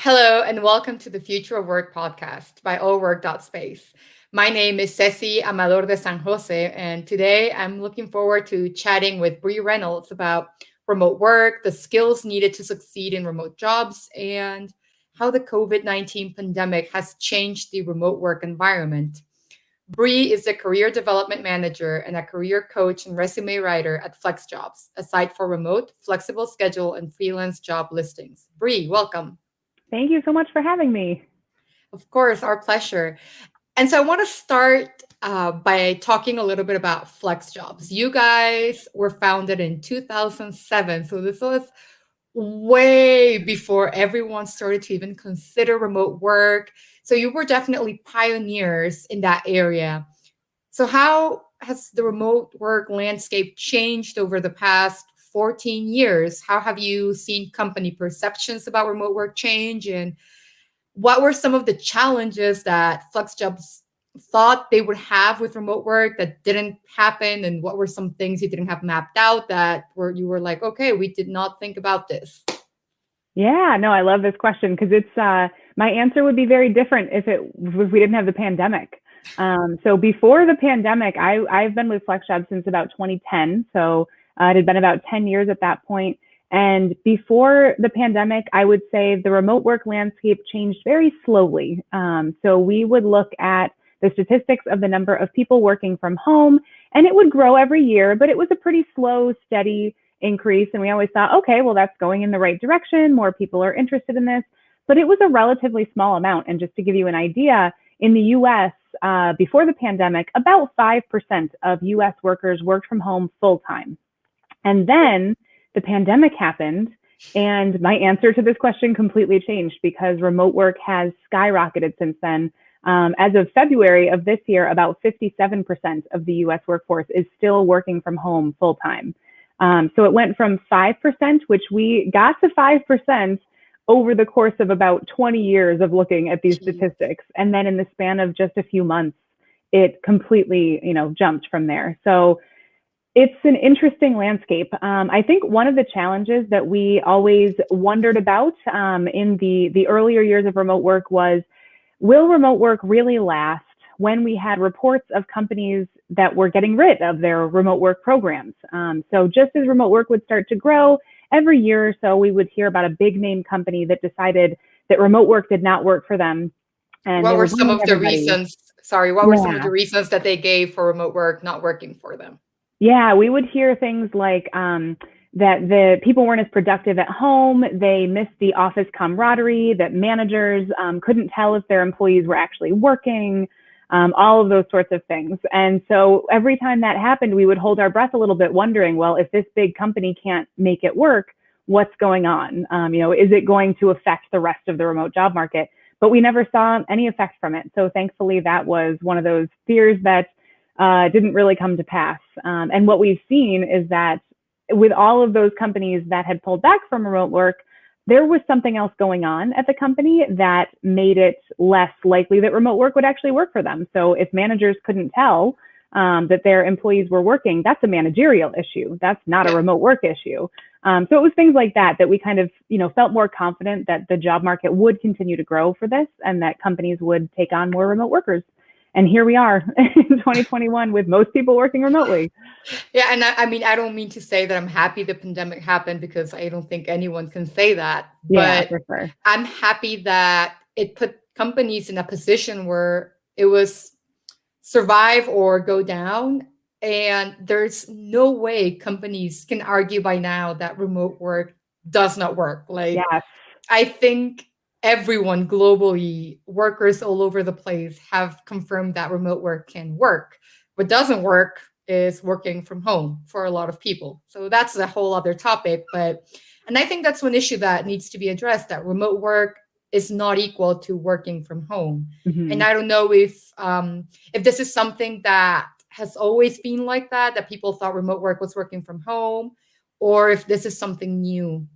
Hello, and welcome to the Future of Work podcast by Allwork.Space. My name is Ceci Amador de San Jose, and today I'm looking forward to chatting with Brie Reynolds about remote work, the skills needed to succeed in remote jobs, and how the COVID-19 pandemic has changed the remote work environment. Brie is a career development manager and a career coach and resume writer at FlexJobs, a site for remote, flexible schedule, and freelance job listings. Brie, welcome. Thank you so much for having me. Of course, our pleasure. And so I want to start by talking a little bit about FlexJobs. You guys were founded in 2007. So this was way before everyone started to even consider remote work. So you were definitely pioneers in that area. So how has the remote work landscape changed over the past 14 years? How have you seen company perceptions about remote work change? And what were some of the challenges that FlexJobs thought they would have with remote work that didn't happen? And what were some things you didn't have mapped out that were you were like, okay, we did not think about this? Yeah, no, I love this question because it's my answer would be very different if we didn't have the pandemic. So before the pandemic, I've been with FlexJobs since about 2010. So it had been about 10 years at that point. And before the pandemic, I would say the remote work landscape changed very slowly. So we would look at the statistics of the number of people working from home, and it would grow every year, but it was a pretty slow, steady increase. And we always thought, okay, well, that's going in the right direction. More people are interested in this, but it was a relatively small amount. And just to give you an idea, in the US, before the pandemic, about 5% of US workers worked from home full time. And then the pandemic happened, and my answer to this question completely changed because remote work has skyrocketed since then. As of February of this year, about 57% of the US workforce is still working from home full time. So it went from 5%, which we got to 5% over the course of about 20 years of looking at these statistics. And then in the span of just a few months, it completely, jumped from there. So it's an interesting landscape. I think one of the challenges that we always wondered about in the earlier years of remote work was, will remote work really last when we had reports of companies that were getting rid of their remote work programs? So just as remote work would start to grow, every year or so, we would hear about a big name company that decided that remote work did not work for them. And What they were were some blaming of the everybody. reasons? Sorry, what were some of the reasons that they gave for remote work not working for them? Yeah, we would hear things like that the people weren't as productive at home, they missed the office camaraderie, that managers couldn't tell if their employees were actually working, all of those sorts of things. And so every time that happened, we would hold our breath a little bit wondering, well, if this big company can't make it work, what's going on? Is it going to affect the rest of the remote job market? But we never saw any effect from it. So thankfully, that was one of those fears that didn't really come to pass. And what we've seen is that with all of those companies that had pulled back from remote work, there was something else going on at the company that made it less likely that remote work would actually work for them. So if managers couldn't tell that their employees were working, that's a managerial issue. That's not a remote work issue. So it was things like that we kind of, felt more confident that the job market would continue to grow for this and that companies would take on more remote workers. And here we are in 2021 with most people working remotely. Yeah, and I mean, I don't mean to say that I'm happy the pandemic happened because I don't think anyone can say that. Yeah, But for sure. I'm happy that it put companies in a position where it was survive or go down. And there's no way companies can argue by now that remote work does not work. Like, Yes. I think everyone globally, workers all over the place have confirmed that remote work can work. What doesn't work is working from home for a lot of people. So that's a whole other topic. And I think that's one issue that needs to be addressed, that remote work is not equal to working from home. Mm-hmm. And I don't know if this is something that has always been like that people thought remote work was working from home, or if this is something new.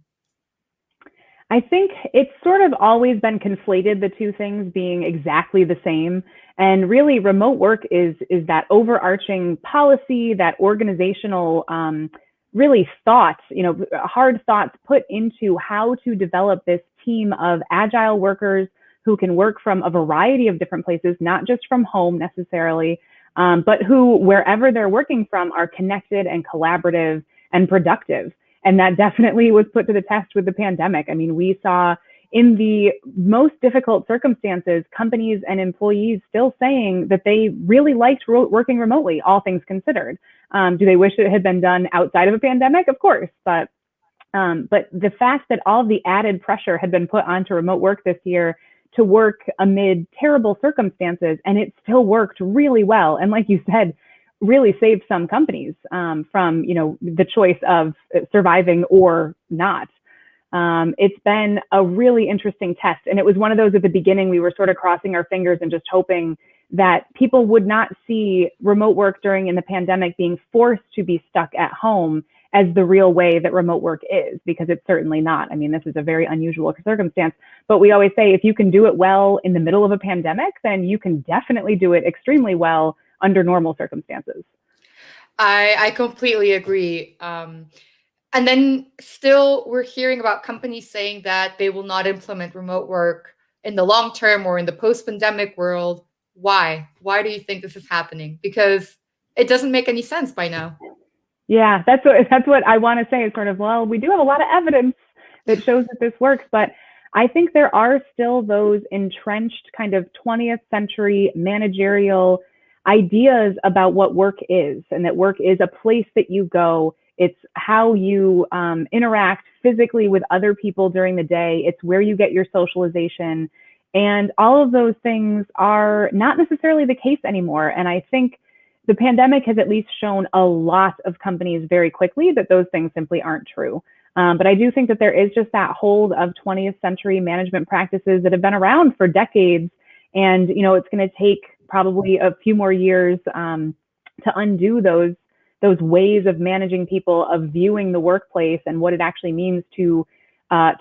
I think it's sort of always been conflated, the two things being exactly the same. And really, remote work is that overarching policy, that organizational really thoughts, hard thoughts put into how to develop this team of agile workers who can work from a variety of different places, not just from home necessarily, but who, wherever they're working from, are connected and collaborative and productive. And that definitely was put to the test with the pandemic. I mean, we saw in the most difficult circumstances, companies and employees still saying that they really liked working remotely, all things considered. Do they wish it had been done outside of a pandemic? Of course, but the fact that all of the added pressure had been put onto remote work this year to work amid terrible circumstances, and it still worked really well. And like you said, really saved some companies from, the choice of surviving or not. It's been a really interesting test. And it was one of those at the beginning, we were sort of crossing our fingers and just hoping that people would not see remote work in the pandemic being forced to be stuck at home as the real way that remote work is, because it's certainly not. I mean, this is a very unusual circumstance, but we always say if you can do it well in the middle of a pandemic, then you can definitely do it extremely well under normal circumstances. I completely agree. And then still we're hearing about companies saying that they will not implement remote work in the long term or in the post-pandemic world. Why? Why do you think this is happening? Because it doesn't make any sense by now. Yeah, that's what I want to say is sort of, well, we do have a lot of evidence that shows that this works, but I think there are still those entrenched kind of 20th century managerial ideas about what work is, and that work is a place that you go. It's how you interact physically with other people during the day. It's where you get your socialization. And all of those things are not necessarily the case anymore. And I think the pandemic has at least shown a lot of companies very quickly that those things simply aren't true. But I do think that there is just that hold of 20th century management practices that have been around for decades. And, it's going to take probably a few more years to undo those ways of managing people, of viewing the workplace and what it actually means to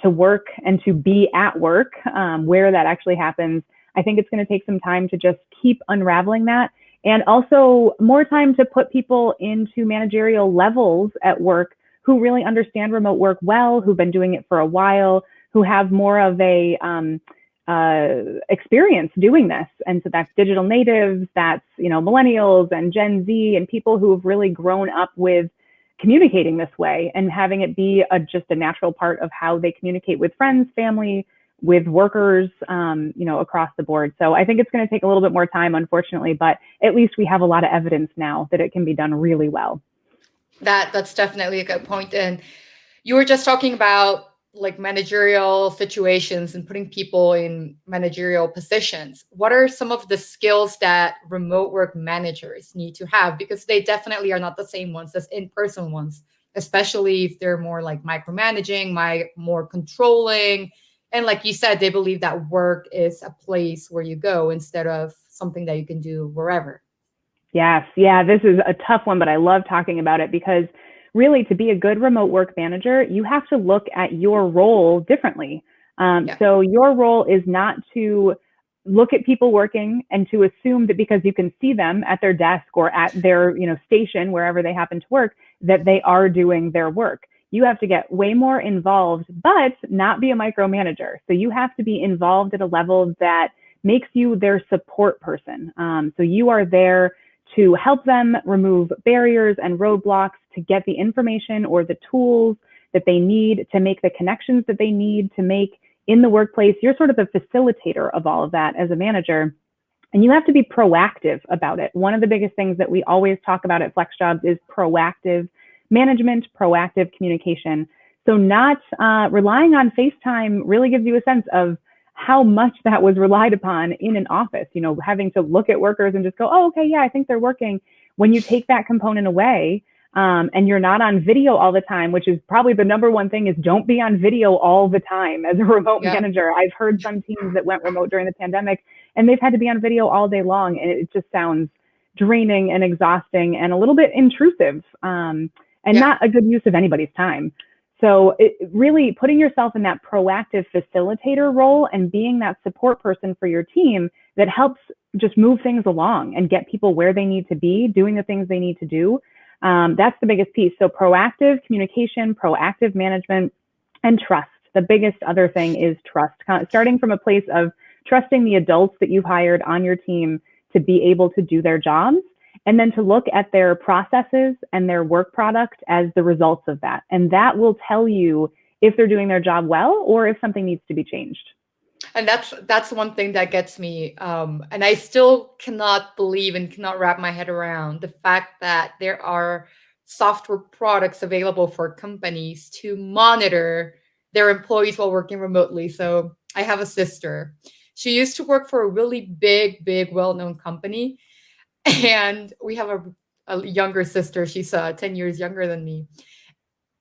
work and to be at work, where that actually happens. I think it's going to take some time to just keep unraveling that, and also more time to put people into managerial levels at work who really understand remote work well, who've been doing it for a while, who have more of a experience doing this. And so that's digital natives, that's, millennials and Gen Z, and people who have really grown up with communicating this way and having it be just a natural part of how they communicate with friends, family, with workers, across the board. So I think it's going to take a little bit more time, unfortunately, but at least we have a lot of evidence now that it can be done really well. That's definitely a good point. And you were just talking about like managerial situations and putting people in managerial positions. What are some of the skills that remote work managers need to have? Because they definitely are not the same ones as in-person ones, especially if they're more like micromanaging, more controlling. And like you said, they believe that work is a place where you go instead of something that you can do wherever. Yes. Yeah, this is a tough one, but I love talking about it because really, to be a good remote work manager, you have to look at your role differently. So your role is not to look at people working and to assume that because you can see them at their desk or at their station, wherever they happen to work, that they are doing their work. You have to get way more involved, but not be a micromanager. So you have to be involved at a level that makes you their support person. So you are there to help them remove barriers and roadblocks, to get the information or the tools that they need, to make the connections that they need to make in the workplace. You're sort of the facilitator of all of that as a manager, and you have to be proactive about it. One of the biggest things that we always talk about at FlexJobs is proactive management, proactive communication. So not relying on FaceTime really gives you a sense of how much that was relied upon in an office, having to look at workers and just go, oh, okay, yeah, I think they're working. When you take that component away, and you're not on video all the time, which is probably the number one thing, is don't be on video all the time as a remote manager. I've heard some teams that went remote during the pandemic and they've had to be on video all day long. And it just sounds draining and exhausting and a little bit intrusive, and not a good use of anybody's time. So really putting yourself in that proactive facilitator role and being that support person for your team that helps just move things along and get people where they need to be, doing the things they need to do. That's the biggest piece. So proactive communication, proactive management, and trust. The biggest other thing is trust, starting from a place of trusting the adults that you've hired on your team to be able to do their jobs, and then to look at their processes and their work product as the results of that. And that will tell you if they're doing their job well or if something needs to be changed. And that's one thing that gets me. And I still cannot believe and cannot wrap my head around the fact that there are software products available for companies to monitor their employees while working remotely. So I have a sister. She used to work for a really big, well-known company. And we have a younger sister. She's 10 years younger than me.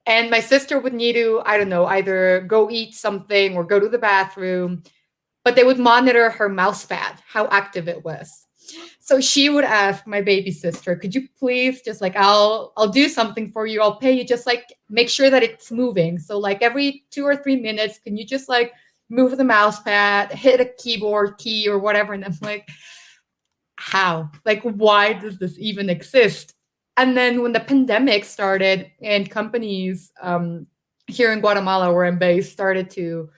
And my sister would need to, I don't know, either go eat something or go to the bathroom, but they would monitor her mouse pad, how active it was. So she would ask my baby sister, could you please just like, I'll do something for you. I'll pay you, just like make sure that it's moving. So like every 2 or 3 minutes, can you just like move the mouse pad, hit a keyboard key or whatever? And I'm like, how? Like, why does this even exist? And then when the pandemic started and companies here in Guatemala, where I'm based, started to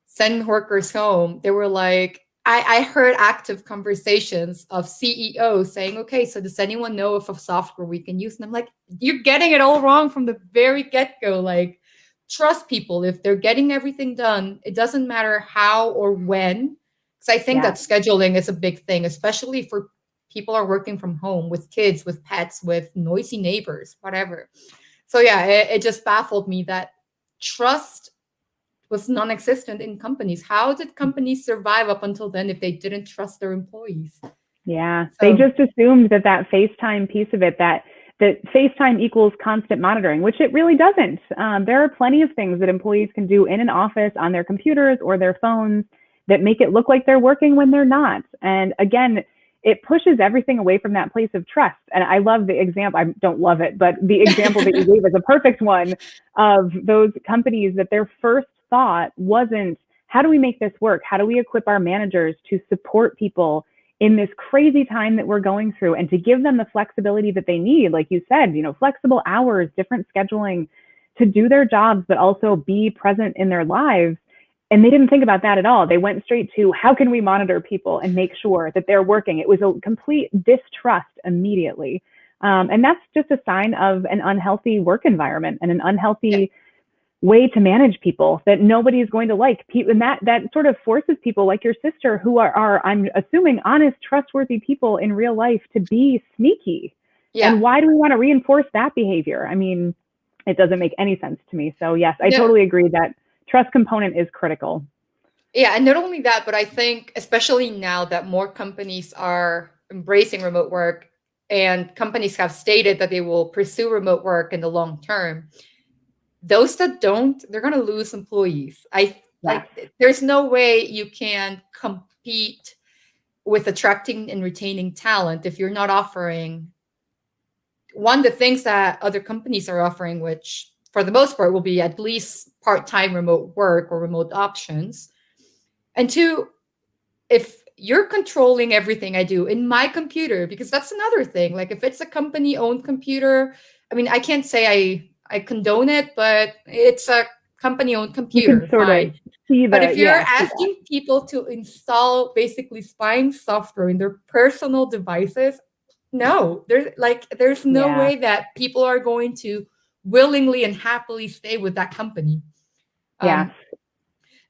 send workers home, they were like, I heard active conversations of CEOs saying, okay, so does anyone know of a software we can use? And I'm like, you're getting it all wrong from the very get-go. Like, trust people. If they're getting everything done, it doesn't matter how or when. Because I think that scheduling is a big thing, especially for people who are working from home with kids, with pets, with noisy neighbors, whatever. So yeah, it just baffled me that trust was non-existent in companies. How did companies survive up until then if they didn't trust their employees? Yeah, they just assumed that FaceTime piece of it, that FaceTime equals constant monitoring, which it really doesn't. There are plenty of things that employees can do in an office on their computers or their phones that make it look like they're working when they're not. And again, it pushes everything away from that place of trust. And I love the example, I don't love it, but the example that you gave is a perfect one of those companies that their first thought wasn't, how do we make this work? How do we equip our managers to support people in this crazy time that we're going through, and to give them the flexibility that they need? Like you said, flexible hours, different scheduling to do their jobs, but also be present in their lives. And they didn't think about that at all. They went straight to, how can we monitor people and make sure that they're working? It was a complete distrust immediately. And that's just a sign of an unhealthy work environment and an unhealthy way to manage people that nobody is going to like. And that sort of forces people like your sister, who are, I'm assuming, honest, trustworthy people in real life, to be sneaky. Yeah. And why do we want to reinforce that behavior? I mean, it doesn't make any sense to me. So yes, I totally agree that trust component is critical. Yeah, and not only that, but I think especially now that more companies are embracing remote work, and companies have stated that they will pursue remote work in the long term, those that don't, they're going to lose employees. Like, there's no way you can compete with attracting and retaining talent if you're not offering the things that other companies are offering, which for the most part will be at least part-time remote work or remote options. And two, if you're controlling everything I do in my computer, because that's another thing. Like, if it's a company-owned computer, I mean, I can't say I condone it, but it's a company-owned computer. You can sort of see but if you're asking people to install basically spying software in their personal devices, no, there's no way that people are going to willingly and happily stay with that company.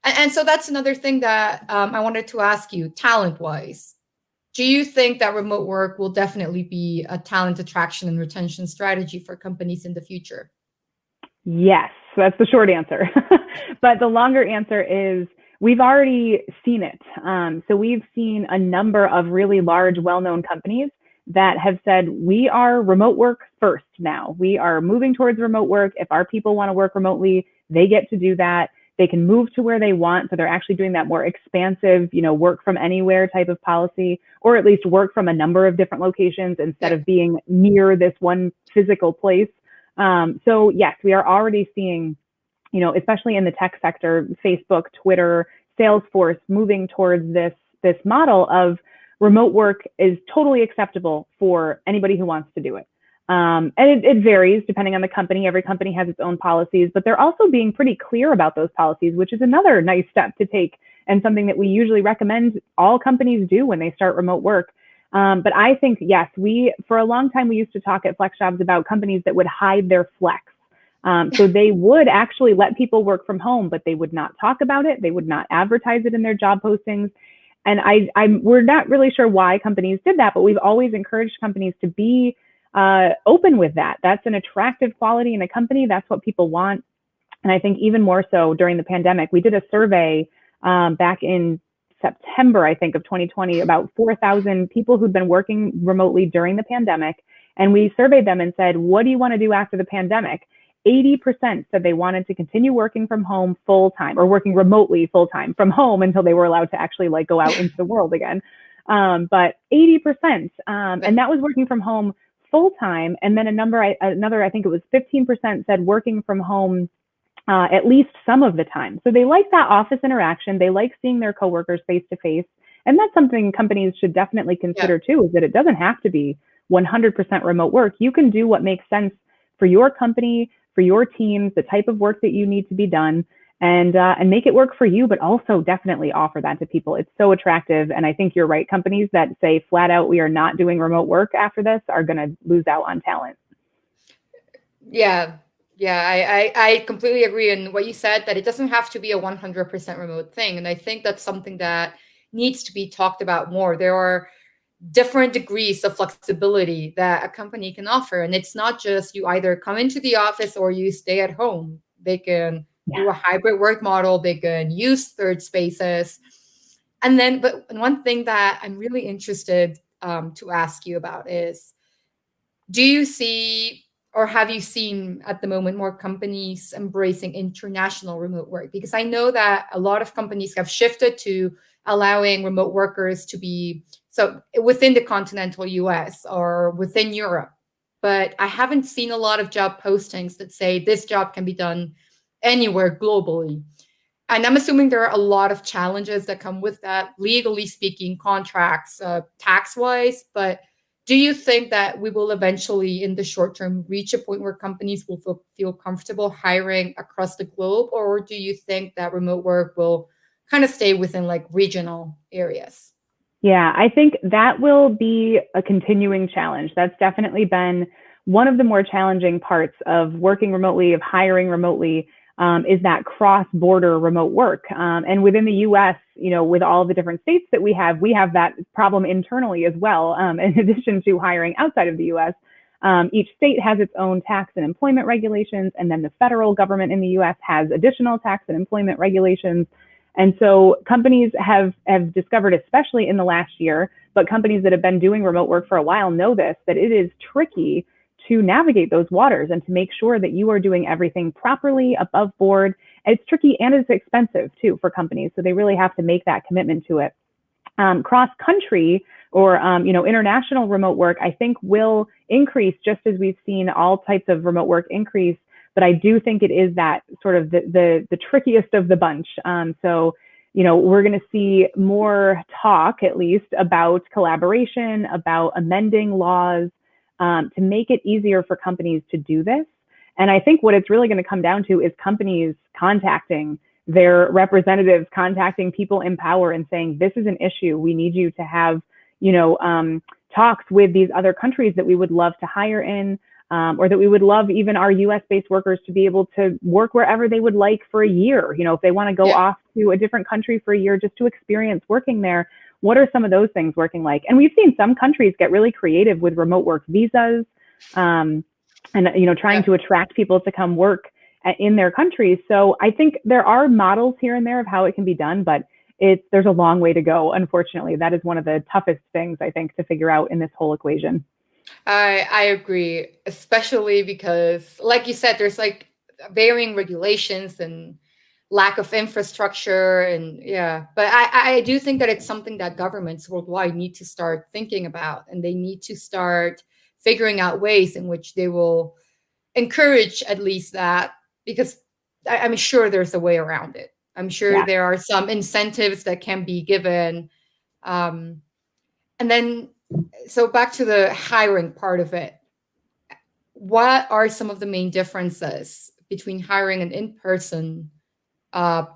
And so that's another thing that I wanted to ask you, talent-wise. Do you think that remote work will definitely be a talent attraction and retention strategy for companies in the future? Yes, that's the short answer. But the longer answer is, we've already seen it. So we've seen a number of really large, well-known companies that have said, we are remote work first now. We are moving towards remote work. If our people want to work remotely, they get to do that. They can move to where they want. So they're actually doing that more expansive, work from anywhere type of policy, or at least work from a number of different locations instead of being near this one physical place. So yes, we are already seeing, especially in the tech sector, Facebook, Twitter, Salesforce, moving towards this model of remote work is totally acceptable for anybody who wants to do it. And it varies depending on the company. Every company has its own policies, but they're also being pretty clear about those policies, which is another nice step to take and something that we usually recommend all companies do when they start remote work. But I think, yes, for a long time, we used to talk at FlexJobs about companies that would hide their flex. So they would actually let people work from home, but they would not talk about it. They would not advertise it in their job postings. And we're not really sure why companies did that, but we've always encouraged companies to be open with that. That's an attractive quality in a company. That's what people want. And I think even more so during the pandemic, we did a survey back in September, I think, of 2020, about 4,000 people who'd been working remotely during the pandemic. And we surveyed them and said, what do you want to do after the pandemic? 80% said they wanted to continue working from home full time, or working remotely full time from home until they were allowed to actually like go out into the world again. But 80%, and that was working from home full time. And then another, I think it was 15% said working from home at least some of the time. So they like that office interaction. They like seeing their coworkers face to face. And that's something companies should definitely consider too, is that it doesn't have to be 100% remote work. You can do what makes sense for your company, for your teams, the type of work that you need to be done, and make it work for you, but also definitely offer that to people. It's so attractive. And I think you're right. Companies that say flat out, we are not doing remote work after this are going to lose out on talent. Yeah. Yeah, I completely agree in what you said, that it doesn't have to be a 100% remote thing. And I think that's something that needs to be talked about more. There are different degrees of flexibility that a company can offer. And it's not just you either come into the office or you stay at home. They can do a hybrid work model. They can use third spaces. And then, but one thing that I'm really interested to ask you about is, do you see, or have you seen at the moment, more companies embracing international remote work? Because I know that a lot of companies have shifted to allowing remote workers to be so within the continental US or within Europe. But I haven't seen a lot of job postings that say this job can be done anywhere globally. And I'm assuming there are a lot of challenges that come with that, legally speaking, contracts, tax wise. But do you think that we will eventually, in the short term, reach a point where companies will feel comfortable hiring across the globe? Or do you think that remote work will kind of stay within like regional areas? Yeah, I think that will be a continuing challenge. That's definitely been one of the more challenging parts of working remotely, of hiring remotely, is that cross-border remote work. And within the U.S., with all the different states that we have that problem internally as well. In addition to hiring outside of the U.S., each state has its own tax and employment regulations, and then the federal government in the U.S. has additional tax and employment regulations. And so companies have discovered, especially in the last year, but companies that have been doing remote work for a while know this, that it is tricky to navigate those waters and to make sure that you are doing everything properly above board. And it's tricky and it's expensive too for companies. So they really have to make that commitment to it. Cross country or, international remote work, I think will increase just as we've seen all types of remote work increase. But I do think it is that sort of the trickiest of the bunch. So, we're going to see more talk, at least, about collaboration, about amending laws to make it easier for companies to do this. And I think what it's really going to come down to is companies contacting their representatives, contacting people in power and saying, this is an issue. We need you to have, talks with these other countries that we would love to hire in. Or that we would love even our US-based workers to be able to work wherever they would like for a year. If they want to go off to a different country for a year just to experience working there, what are some of those things working like? And we've seen some countries get really creative with remote work visas, and trying to attract people to come work in their countries. So I think there are models here and there of how it can be done, but there's a long way to go. Unfortunately, that is one of the toughest things I think to figure out in this whole equation. I agree, especially because, like you said, there's like varying regulations and lack of infrastructure, and but I do think that it's something that governments worldwide need to start thinking about, and they need to start figuring out ways in which they will encourage at least that, because I'm sure there's a way around it. I'm sure there are some incentives that can be given. And then, so back to the hiring part of it. what are some of the main differences between hiring an in-person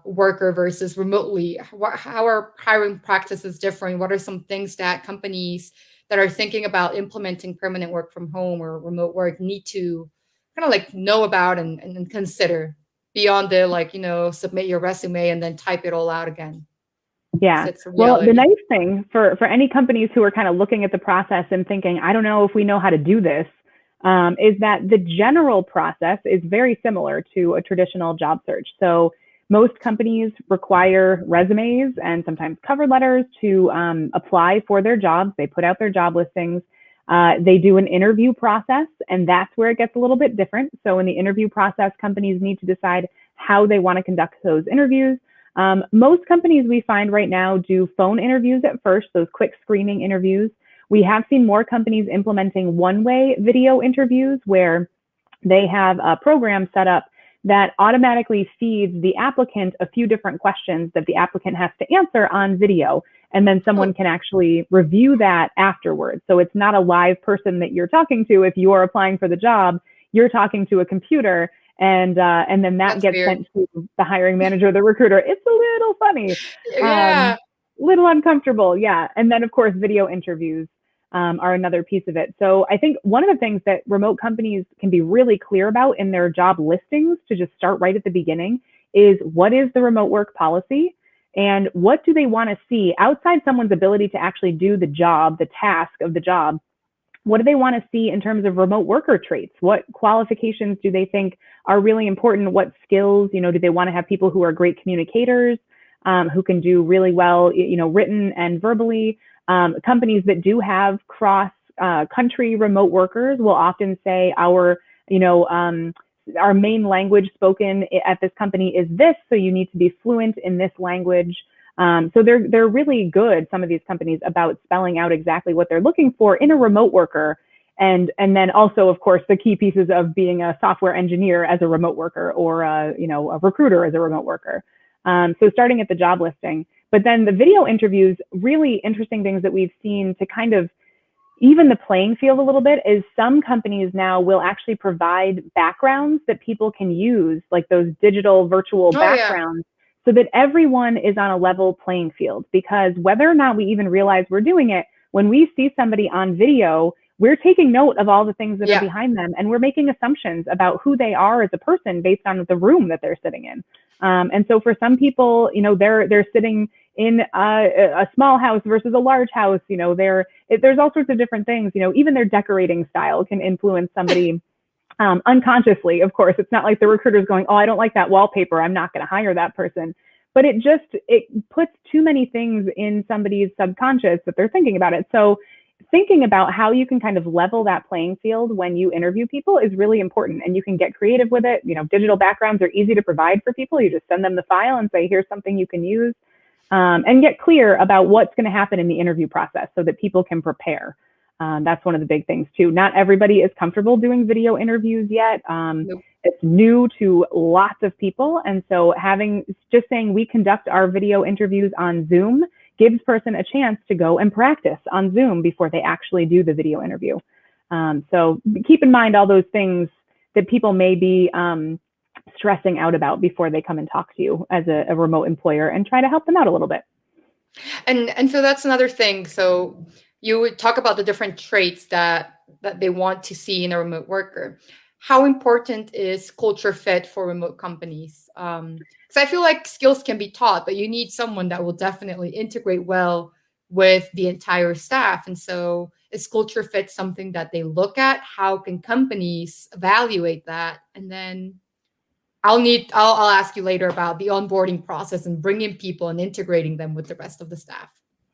worker versus remotely? How are hiring practices different? What are some things that companies that are thinking about implementing permanent work from home or remote work need to kind of like know about and consider beyond the like, submit your resume and then type it all out again? Because Yeah. it's a Well, the reality. nice thing for any companies who are kind of looking at the process and thinking, I don't know if we know how to do this, is that the general process is very similar to a traditional job search. So most companies require resumes and sometimes cover letters to apply for their jobs. They put out their job listings. They do an interview process, and that's where it gets a little bit different. So in the interview process, companies need to decide how they want to conduct those interviews. Most companies we find right now do phone interviews at first, those quick screening interviews. We have seen more companies implementing one-way video interviews where they have a program set up that automatically feeds the applicant a few different questions that the applicant has to answer on video. And then someone Oh, can actually review that afterwards. So it's not a live person that you're talking to. If you're applying for the job, you're talking to a computer, and then that that's gets weird. sent to the hiring manager, the recruiter. It's a little funny, Yeah. little uncomfortable, yeah. And then of course, video interviews are another piece of it. So I think one of the things that remote companies can be really clear about in their job listings to just start right at the beginning is what is the remote work policy and what do they want to see outside someone's ability to actually do the job, the task of the job. What do they want to see in terms of remote worker traits? What qualifications do they think are really important? What skills, do they want to have people who are great communicators, who can do really well, written and verbally? Companies that do have cross country remote workers will often say our main language spoken at this company is this, so you need to be fluent in this language. So they're really good, some of these companies, about spelling out exactly what they're looking for in a remote worker. And then also, of course, the key pieces of being a software engineer as a remote worker or a recruiter as a remote worker. So starting at the job listing, but then the video interviews, really interesting things that we've seen to kind of even the playing field a little bit is some companies now will actually provide backgrounds that people can use, like those digital virtual Oh, yeah. backgrounds, so that everyone is on a level playing field. Because whether or not we even realize we're doing it, when we see somebody on video, we're taking note of all the things that are Yeah. behind them, and we're making assumptions about who they are as a person based on the room that they're sitting in. And so for some people, they're sitting in a small house versus a large house. There's all sorts of different things. Even their decorating style can influence somebody unconsciously. Of course, it's not like the recruiter's going, "Oh, I don't like that wallpaper, I'm not going to hire that person." But it puts too many things in somebody's subconscious that they're thinking about it. So thinking about how you can kind of level that playing field when you interview people is really important, and you can get creative with it. Digital backgrounds are easy to provide for people. You just send them the file and say, here's something you can use, and get clear about what's going to happen in the interview process so that people can prepare. That's one of the big things too. Not everybody is comfortable doing video interviews yet. Nope. It's new to lots of people. And so just saying we conduct our video interviews on Zoom gives person a chance to go and practice on Zoom before they actually do the video interview. So keep in mind all those things that people may be stressing out about before they come and talk to you as a remote employer, and try to help them out a little bit. And so that's another thing. So you would talk about the different traits that they want to see in a remote worker. How important is culture fit for remote companies? Because I feel like skills can be taught, but you need someone that will definitely integrate well with the entire staff. And so is culture fit something that they look at? How can companies evaluate that? And then I'll ask you later about the onboarding process and bringing people and integrating them with the rest of the staff.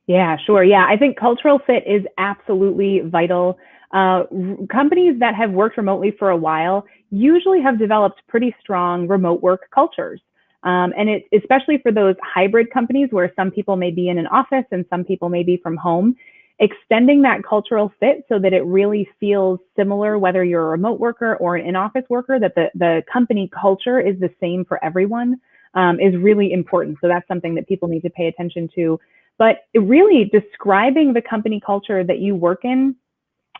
Yeah, sure. Yeah, I think cultural fit is absolutely vital. Companies that have worked remotely for a while usually have developed pretty strong remote work cultures. And especially for those hybrid companies where some people may be in an office and some people may be from home, extending that cultural fit so that it really feels similar, whether you're a remote worker or an in-office worker, that the company culture is the same for everyone, is really important. So that's something that people need to pay attention to. But really describing the company culture that you work in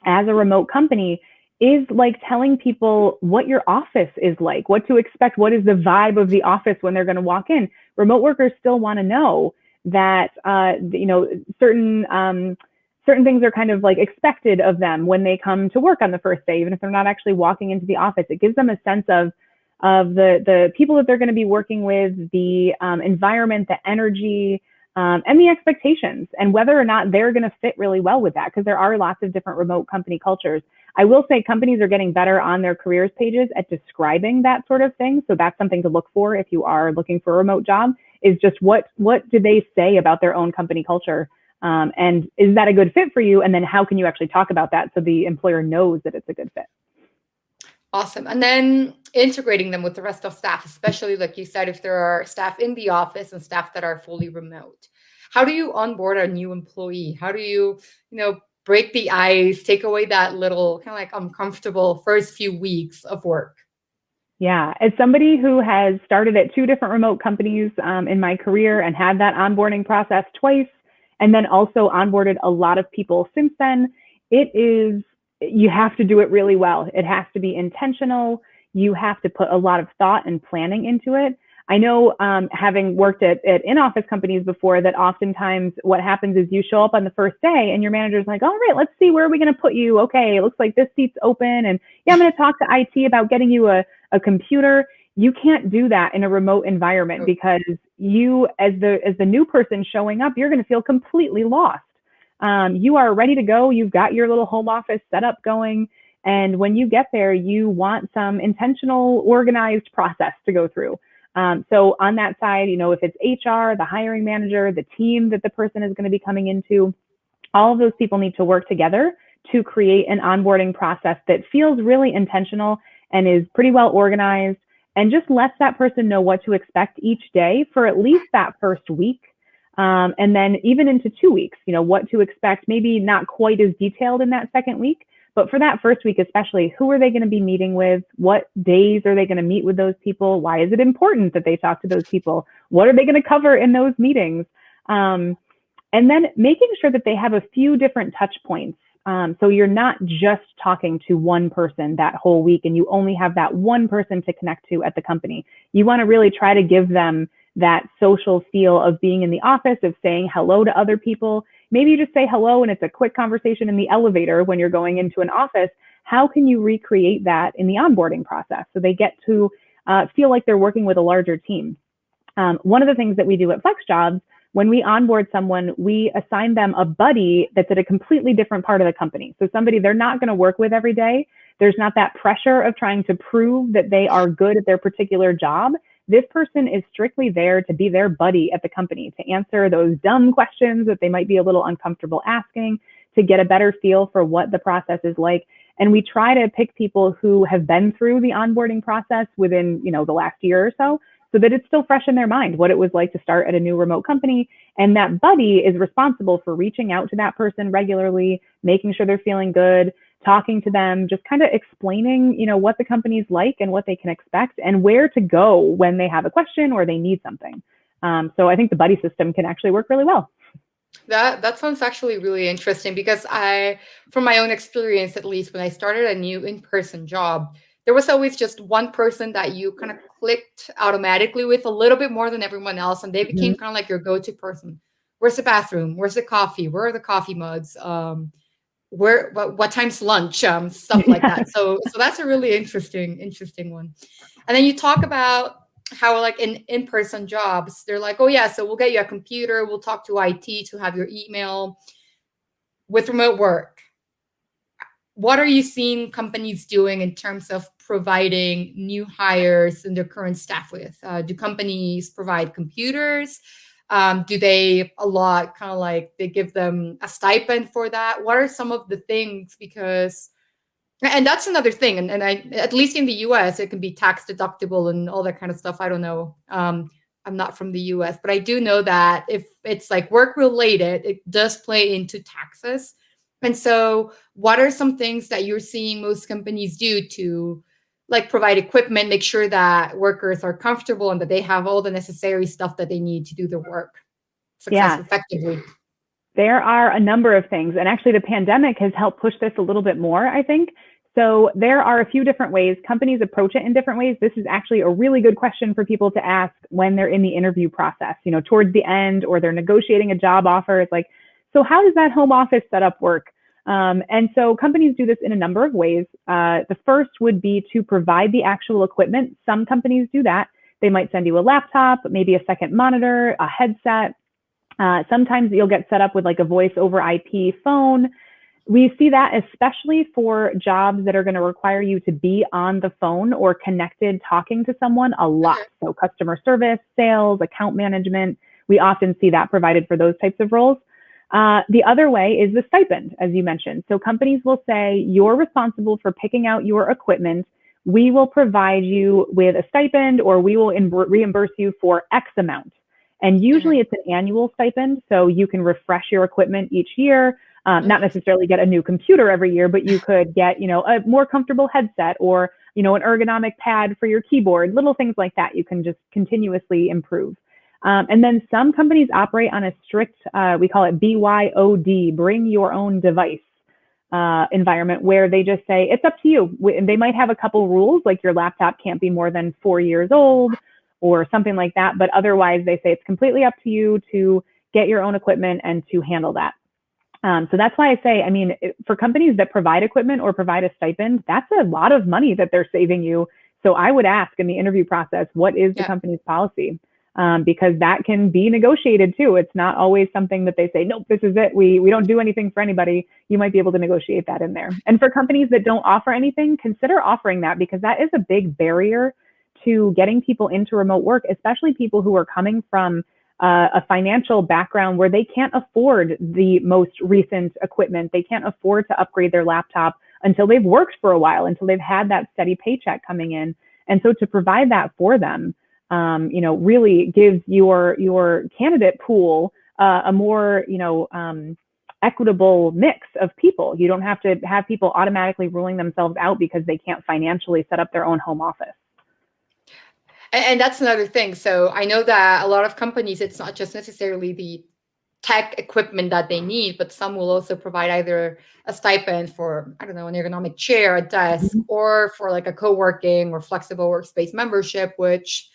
as a remote company is like telling people what your office is like, what to expect, what is the vibe of the office when they're going to walk in. Remote workers still want to know that, certain things are kind of like expected of them when they come to work on the first day, even if they're not actually walking into the office. It gives them a sense of the people that they're going to be working with, the environment, the energy, and the expectations, and whether or not they're going to fit really well with that, because there are lots of different remote company cultures. I will say companies are getting better on their careers pages at describing that sort of thing. So that's something to look for if you are looking for a remote job, is just what do they say about their own company culture? And is that a good fit for you? And then how can you actually talk about that so the employer knows that it's a good fit? Awesome. And then integrating them with the rest of staff, especially like you said, if there are staff in the office and staff that are fully remote. How do you onboard a new employee? How do you break the ice, take away that little kind of like uncomfortable first few weeks of work? Yeah, as somebody who has started at 2 different remote companies in my career and had that onboarding process twice, and then also onboarded a lot of people since then, you have to do it really well. It has to be intentional. You have to put a lot of thought and planning into it. I know, having worked at in-office companies before, that oftentimes what happens is you show up on the first day and your manager's like, all right, let's see, where are we going to put you? Okay, it looks like this seat's open. And yeah, I'm going to talk to IT about getting you a computer. You can't do that in a remote environment, because you, as the new person showing up, you're going to feel completely lost. You are ready to go. You've got your little home office setup going. And when you get there, you want some intentional, organized process to go through. So on that side, if it's HR, the hiring manager, the team that the person is going to be coming into, all of those people need to work together to create an onboarding process that feels really intentional and is pretty well organized, and just lets that person know what to expect each day for at least that first week. And then even into 2 weeks, what to expect, maybe not quite as detailed in that second week, but for that first week especially, who are they going to be meeting with? What days are they going to meet with those people? Why is it important that they talk to those people? What are they going to cover in those meetings? And then making sure that they have a few different touch points. So you're not just talking to one person that whole week and you only have that one person to connect to at the company. You want to really try to give them that social feel of being in the office, of saying hello to other people. Maybe you just say hello and it's a quick conversation in the elevator when you're going into an office. How can you recreate that in the onboarding process so they get to feel like they're working with a larger team? One of the things that we do at FlexJobs, when we onboard someone, we assign them a buddy that's at a completely different part of the company. So somebody they're not going to work with every day. There's not that pressure of trying to prove that they are good at their particular job. This person is strictly there to be their buddy at the company, to answer those dumb questions that they might be a little uncomfortable asking, to get a better feel for what the process is like. And we try to pick people who have been through the onboarding process within, the last year or so that it's still fresh in their mind what it was like to start at a new remote company. And that buddy is responsible for reaching out to that person regularly, making sure they're feeling good, talking to them, just kind of explaining, what the company's like and what they can expect and where to go when they have a question or they need something. So I think the buddy system can actually work really well. That sounds actually really interesting, because from my own experience, at least when I started a new in-person job, there was always just one person that you kind of clicked automatically with a little bit more than everyone else, and they became kind of like your go-to person. Where's the bathroom? Where's the coffee? Where are the coffee mugs? What time's lunch? Stuff like that. So that's a really interesting one. And then you talk about how, like, in-person jobs, they're like, oh yeah, so we'll get you a computer, we'll talk to IT to have your email. With remote work, what are you seeing companies doing in terms of providing new hires and their current staff with? Do companies provide computers? Do they kind of like they give them a stipend for that? What are some of the things? And that's another thing. And at least in the US, it can be tax deductible and all that kind of stuff. I don't know. I'm not from the US, but I do know that if it's like work related, it does play into taxes. And so what are some things that you're seeing most companies do to like provide equipment, make sure that workers are comfortable and that they have all the necessary stuff that they need to do their work effectively? There are a number of things. And actually the pandemic has helped push this a little bit more, I think. So there are a few different ways. Companies approach it in different ways. This is actually a really good question for people to ask when they're in the interview process, towards the end, or they're negotiating a job offer. It's like, so how does that home office setup work? And so companies do this in a number of ways. The first would be to provide the actual equipment. Some companies do that. They might send you a laptop, maybe a second monitor, a headset. Sometimes you'll get set up with like a voice over IP phone. We see that especially for jobs that are going to require you to be on the phone or connected talking to someone a lot. So customer service, sales, account management, we often see that provided for those types of roles. The other way is the stipend, as you mentioned. So companies will say, you're responsible for picking out your equipment. We will provide you with a stipend, or we will reimburse you for X amount. And usually it's an annual stipend, so you can refresh your equipment each year. Not necessarily get a new computer every year, but you could get, a more comfortable headset, or, an ergonomic pad for your keyboard, little things like that. You can just continuously improve. And then some companies operate on a strict, we call it BYOD, bring your own device environment, where they just say, it's up to you. And they might have a couple rules, like your laptop can't be more than 4 years old or something like that. But otherwise, they say it's completely up to you to get your own equipment and to handle that. So that's why I say, for companies that provide equipment or provide a stipend, that's a lot of money that they're saving you. So I would ask in the interview process, what is the company's policy? Because that can be negotiated too. It's not always something that they say, nope, this is it. We don't do anything for anybody. You might be able to negotiate that in there. And for companies that don't offer anything, consider offering that, because that is a big barrier to getting people into remote work, especially people who are coming from a financial background where they can't afford the most recent equipment. They can't afford to upgrade their laptop until they've worked for a while, until they've had that steady paycheck coming in. And so to provide that for them, really gives your candidate pool a more, equitable mix of people. You don't have to have people automatically ruling themselves out because they can't financially set up their own home office. And that's another thing. So I know that a lot of companies, it's not just necessarily the tech equipment that they need, but some will also provide either a stipend for, I don't know, an ergonomic chair, a desk, or for like a co-working or flexible workspace membership, which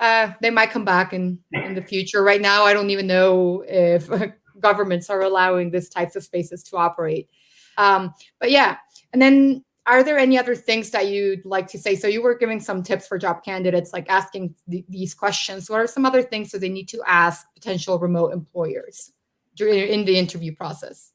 they might come back in the future. Right now, I don't even know if governments are allowing these types of spaces to operate. But yeah, and then are there any other things that you'd like to say? So you were giving some tips for job candidates, like asking these questions. What are some other things that they need to ask potential remote employers in the interview process?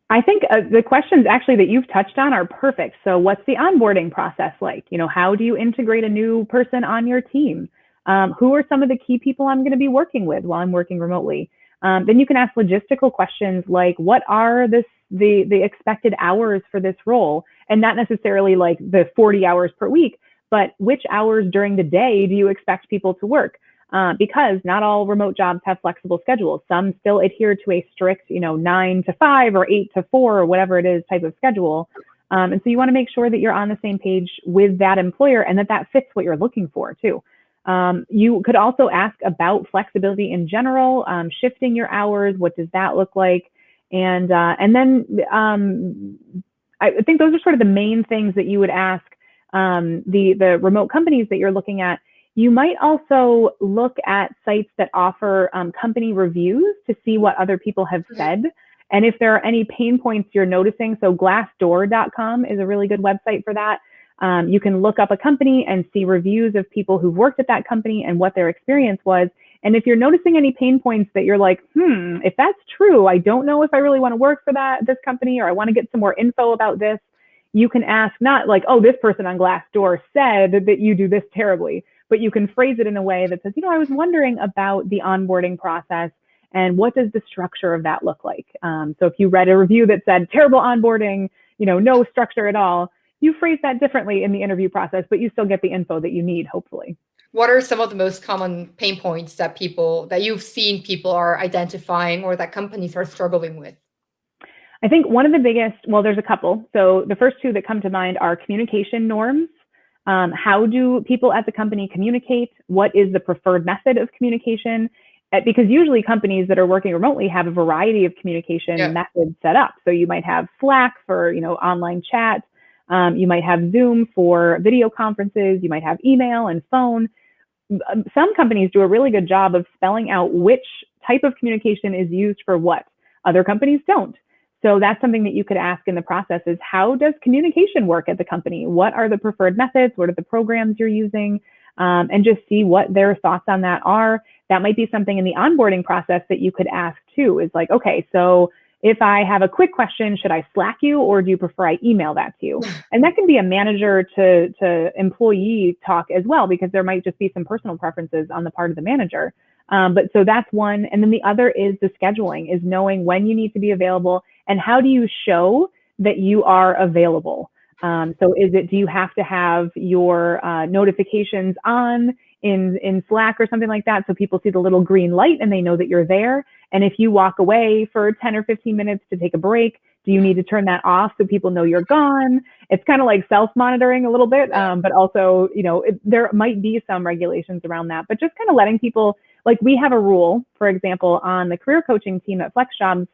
I think the questions actually that you've touched on are perfect. So what's the onboarding process like? How do you integrate a new person on your team? Who are some of the key people I'm going to be working with while I'm working remotely? Then you can ask logistical questions like, what are the expected hours for this role? And not necessarily like the 40 hours per week, but which hours during the day do you expect people to work? Because not all remote jobs have flexible schedules. Some still adhere to a strict, 9 to 5 or 8 to 4 or whatever it is type of schedule. And so you want to make sure that you're on the same page with that employer and that fits what you're looking for too. You could also ask about flexibility in general, shifting your hours. What does that look like? And then I think those are sort of the main things that you would ask the remote companies that you're looking at. You might also look at sites that offer company reviews to see what other people have said. And if there are any pain points you're noticing, so glassdoor.com is a really good website for that. You can look up a company and see reviews of people who've worked at that company and what their experience was. And if you're noticing any pain points that you're like, if that's true, I don't know if I really want to work for this company, or I want to get some more info about this, you can ask not like, oh, this person on Glassdoor said that you do this terribly, but you can phrase it in a way that says, I was wondering about the onboarding process and what does the structure of that look like? So if you read a review that said terrible onboarding, no structure at all, you phrase that differently in the interview process, but you still get the info that you need, hopefully. What are some of the most common pain points that you've seen people are identifying or that companies are struggling with? I think one of the biggest, well, there's a couple. So the first two that come to mind are communication norms. How do people at the company communicate? What is the preferred method of communication? Because usually companies that are working remotely have a variety of communication methods set up. So you might have Slack for, online chat. You might have Zoom for video conferences. You might have email and phone. Some companies do a really good job of spelling out which type of communication is used for what. Other companies don't. So that's something that you could ask in the process is, how does communication work at the company? What are the preferred methods? What are the programs you're using? And just see what their thoughts on that are. That might be something in the onboarding process that you could ask too, is like, okay, so if I have a quick question, should I Slack you, or do you prefer I email that to you? And that can be a manager to employee talk as well, because there might just be some personal preferences on the part of the manager. But so that's one. And then the other is the scheduling, is knowing when you need to be available and how do you show that you are available. So do you have to have your notifications on in Slack or something like that, so people see the little green light and they know that you're there? And if you walk away for 10 or 15 minutes to take a break, do you need to turn that off so people know you're gone? It's kind of like self-monitoring a little bit, but also, there might be some regulations around that, but just kind of letting people, like, we have a rule, for example, on the career coaching team at FlexJobs.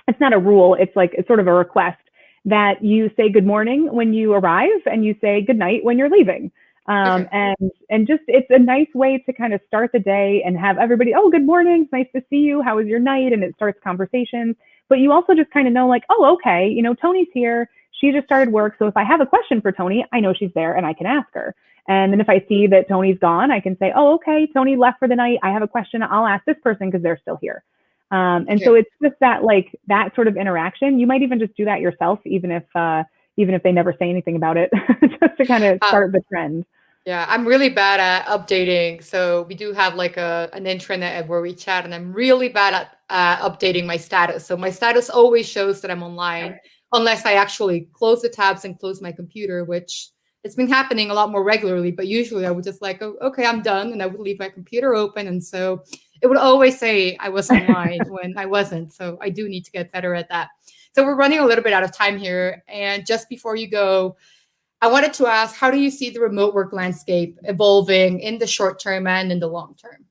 It's not a rule, it's sort of a request that you say good morning when you arrive and you say good night when you're leaving. And just, it's a nice way to kind of start the day and have everybody, oh, good morning, it's nice to see you, how was your night? And it starts conversations. But you also just kind of know, like, oh, okay, Tony's here, she just started work, so if I have a question for Tony, I know she's there and I can ask her. And then if I see that Tony's gone, I can say, oh, okay, Tony left for the night, I have a question, I'll ask this person because they're still here. So it's just that sort of interaction. You might even just do that yourself, even if they never say anything about it, just to kind of start the trend. Yeah, I'm really bad at updating. So we do have like an intranet where we chat, and I'm really bad at updating my status. So my status always shows that I'm online, unless I actually close the tabs and close my computer, which it's been happening a lot more regularly. But usually I would just like, oh, okay, I'm done, and I would leave my computer open. And so it would always say I was online when I wasn't. So I do need to get better at that. So we're running a little bit out of time here. And just before you go, I wanted to ask, how do you see the remote work landscape evolving in the short term and in the long term?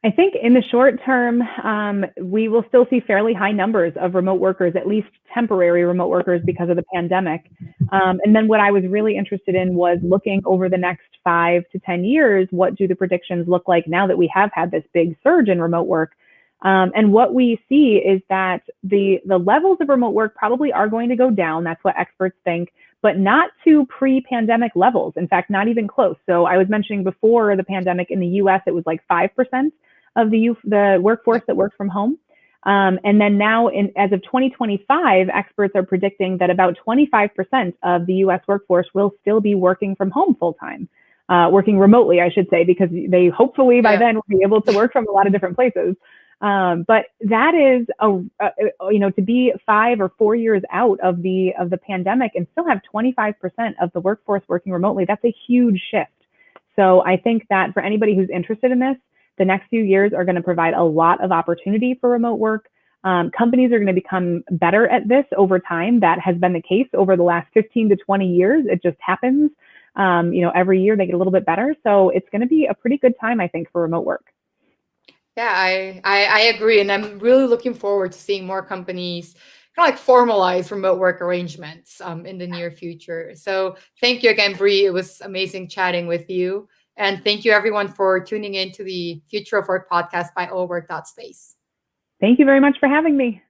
I think in the short term, we will still see fairly high numbers of remote workers, at least temporary remote workers, because of the pandemic. And then what I was really interested in was looking over the next 5 to 10 years, what do the predictions look like now that we have had this big surge in remote work? And what we see is that the levels of remote work probably are going to go down. That's what experts think, but not to pre-pandemic levels. In fact, not even close. So I was mentioning before the pandemic in the US, it was like 5% of the workforce that worked from home. And then now, as of 2025, experts are predicting that about 25% of the US workforce will still be working from home full-time, working remotely, I should say, because they hopefully by then will be able to work from a lot of different places. But that is, to be 5 or 4 years out of the pandemic and still have 25% of the workforce working remotely, that's a huge shift. So I think that for anybody who's interested in this, the next few years are going to provide a lot of opportunity for remote work. Companies are going to become better at this over time. That has been the case over the last 15 to 20 years. It just happens. Every year they get a little bit better. So it's going to be a pretty good time, I think, for remote work. Yeah, I agree. And I'm really looking forward to seeing more companies kind of like formalize remote work arrangements in the near future. So thank you again, Brie. It was amazing chatting with you. And thank you, everyone, for tuning in to the Future of Work podcast by Allwork.Space. Thank you very much for having me.